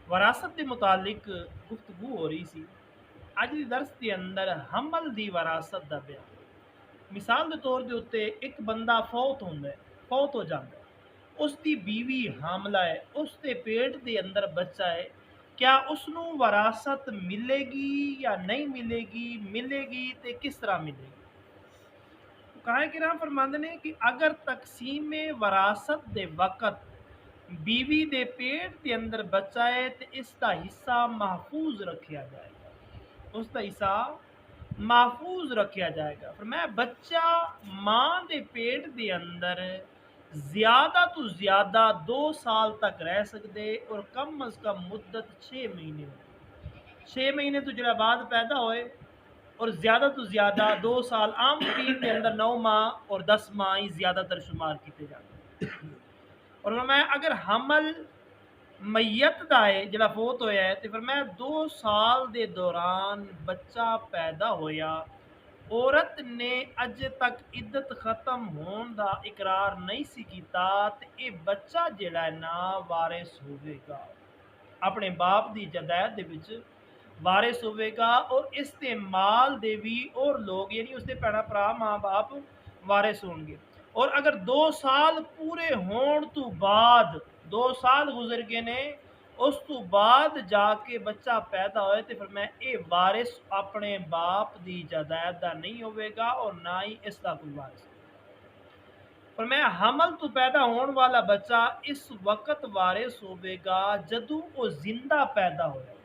وراثت کے متعلق گفتگو ہو رہی سی۔ اج دی درس کے اندر حمل دی وراثت دا بیان۔ مثال کے طور کے اتنے ایک بندہ فوت ہو جاتا ہے، اس کی بیوی حاملہ ہے، اس کے پیٹ کے اندر بچہ ہے، کیا اس نو وراثت ملے گی یا نہیں ملے گی؟ ملے گی تو کس طرح ملے گی؟ کہا کرام فرماندے نے کہ اگر تقسیم وراثت دے وقت بیوی دے پیٹ دے اندر بچہ ہے تو اس کا حصہ محفوظ رکھیا جائے گا، اس کا حصہ محفوظ رکھیا جائے گا۔ فرمایا بچہ ماں دے پیٹ دے اندر زیادہ تو زیادہ 2 سال تک رہ سکتے اور کم از کم مدت 6 مہینے ہوتی۔ 6 مہینے تو جڑا بعد پیدا ہوئے اور زیادہ تو زیادہ 2 سال، عام ترین کے اندر 9 ماہ اور 10 ماہ ہی زیادہ تر شمار کیتے جاتے ہیں۔ اور فرمایا اگر حمل میت دا ہے جڑا فوت ہویا ہے تو فرمایا 2 سال دے دوران بچہ پیدا ہویا، عورت نے اج تک عدت ختم ہون دا اقرار نہیں سی کیتا تے اے بچہ جڑا ہے نا وارث ہوئے گا، اپنے باپ دی جداد دے وچ وارث ہوئے گا، اور اس دے مال دے بھی اور لوگ یعنی اس دے بھیڑا بھرا ماں باپ وارث ہون گے۔ اور اگر 2 سال پورے ہون تو بعد 2 سال گزر گئے نے، اس تو بعد جا کے بچہ پیدا ہوئے تو پھر میں اے وارث اپنے باپ دی جداد دا نہیں ہوئے گا اور نہ ہی اس دا کوئی وارث۔ پر میں حمل تو پیدا ہون والا بچہ اس وقت وارث ہوئے گا جدوں وہ زندہ پیدا ہوئے۔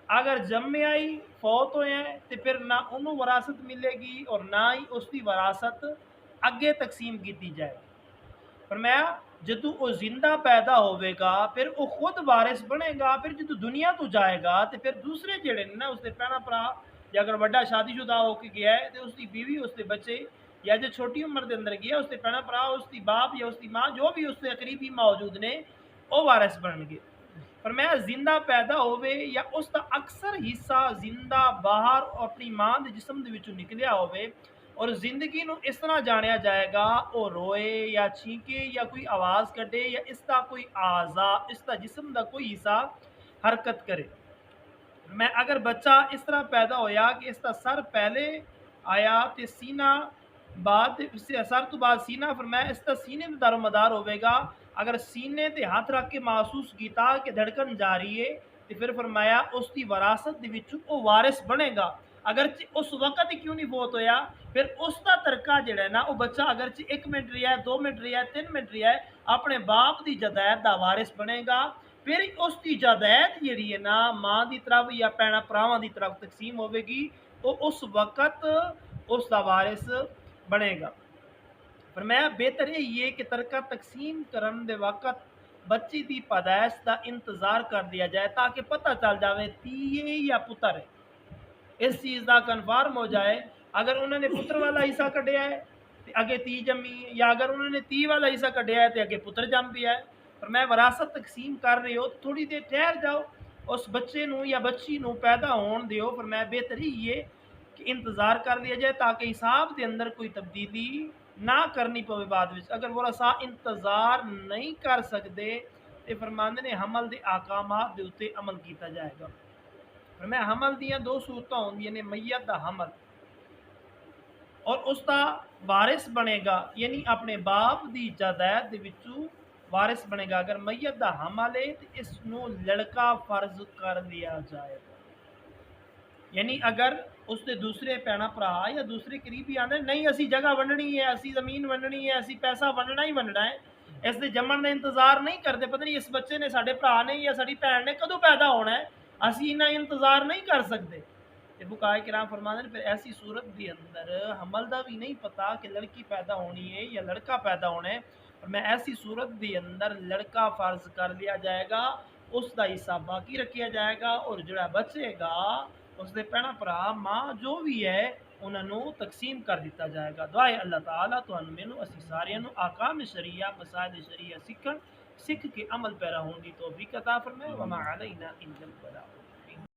اگر جمے آئی فوت ہوئے ہیں تو پھر نہ انہوں وراثت ملے گی اور نہ ہی اس کی وراثت اگے تقسیم کی جائے گی۔ فرمایا جدو وہ زندہ پیدا ہوئے گا پھر وہ خود وارث بنے گا، پھر جدو دنیا تو جائے گا تو پھر دوسرے جڑے نا اس کے بھن بھرا یا اگر وڈا شادی شدہ ہو کے گیا ہے تو اس کی بیوی، اس کے بچے، یا جو چھوٹی عمر کے اندر گیا اس کے بھن بھرا، اس کی باپ یا اس کی ماں، جو بھی اس کے قریبی موجود نے وہ وارث بن گے۔ فرمایا زندہ پیدا ہوئے یا اس کا اکثر حصہ زندہ باہر اپنی ماں دے جسم دے وچوں نکلیا ہوئے اور زندگی نو اس طرح جانیا جائے گا وہ روئے یا چھینکے یا کوئی آواز کڈے یا اس کا کوئی اعضا، اس کا جسم دا کوئی حصہ حرکت کرے۔ میں اگر بچہ اس طرح پیدا ہویا کہ اس کا سر پہلے آیا تے سینہ بعد، سر تو بعد سینہ، فرمایا اس کا سینے تے دار و مدار ہوئے گا۔ اگر سینے تے ہاتھ رکھ کے محسوس کیتا کہ دھڑکن جاری ہے تو پھر فرمایا اس کی وراثت دے وچوں وہ وارث بنے گا، اگرچہ اس وقت کیوں نہیں فوت ہویا، پھر اس کا ترکہ جڑا ہے نا وہ بچہ اگرچہ 1 منٹ رہا ہے، 2 منٹ رہا ہے، 3 منٹ رہا ہے، اپنے باپ دی جداد دا وارث بنے گا۔ پھر اس کی جداد جیڑی ہے نا ماں دی طرف یا بھیڑاں بھراواں دی طرف تقسیم ہوئے گی، وہ اس وقت اس دا وارث بنے گا۔ فرمایا بہتر یہ کہ ترکہ تقسیم کرن دے وقت بچی دی پیدائش دا انتظار کر دیا جائے تاکہ پتہ چل جاوے تیے یا پتر ہے، اس چیز دا کنفرم ہو جائے۔ اگر انہوں نے پتر والا حصہ کڈیا ہے تو اگے تی جمی ہے، یا اگر انہوں نے تی والا حصہ کڈیا ہے تو اگے پتر جم پیا ہے۔ پر میں وراثت تقسیم کر رہے ہو تو تھوڑی دیر ٹھہر جاؤ، اس بچے نو یا بچی نو پیدا ہون دیو۔ پر میں بہتر یہ کہ انتظار کر دیا جائے تاکہ حساب دے اندر کوئی تبدیلی نہ کرنی پوے بعد وچ۔ اگر وہ رسا انتظار نہیں کر سکتے تو فرماندے نے حمل دے احکامات دے اوتے عمل کیتا جائے گا۔ میں حمل دیاں 2 صورتاں ہوندیاں نے، میت دا حمل اور اس دا وارث بنے گا، یعنی اپنے باپ دی جائیداد دے وچوں وارث بنے گا۔ اگر میت دا حمل ہے تو اس نو لڑکا فرض کر لیا جائے گا، یعنی اگر اس دے دوسرے بھن بھرا یا دوسرے قریبی آندے نہیں اسی جگہ ونڈنی ہے، اسی زمین ونڈنی ہے، اسی پیسہ ونڈنا ہی ونڈنا ہے، اس دے جمن کا انتظار نہیں کرتے، پتہ نہیں اس بچے نے ساڈے بھرا نے یا ساڈی بھن نے کدوں پیدا ہونا ہے، اسی انہاں انتظار نہیں کر سکتے۔ فقہاء کرام فرماتے ہیں پھر ایسی صورت دی اندر حمل دا بھی نہیں پتا کہ لڑکی پیدا ہونی ہے یا لڑکا پیدا ہونا ہے، اور میں ایسی صورت دی اندر لڑکا فرض کر لیا جائے گا، اس دا حصہ باقی رکھیا جائے گا، اور جڑا بچے گا اس دے بھن بھرا ماں جو بھی ہے انہاں نو تقسیم کر دیتا جائے گا۔ دعائے اللہ تعالیٰ تانوں مینوں اسی ساریاں نو احکام شریعہ مسائل شریعہ سکھ کے عمل پیرا ہون دی توفیق عطا فرمائے۔ وما علینا الا البلاغ۔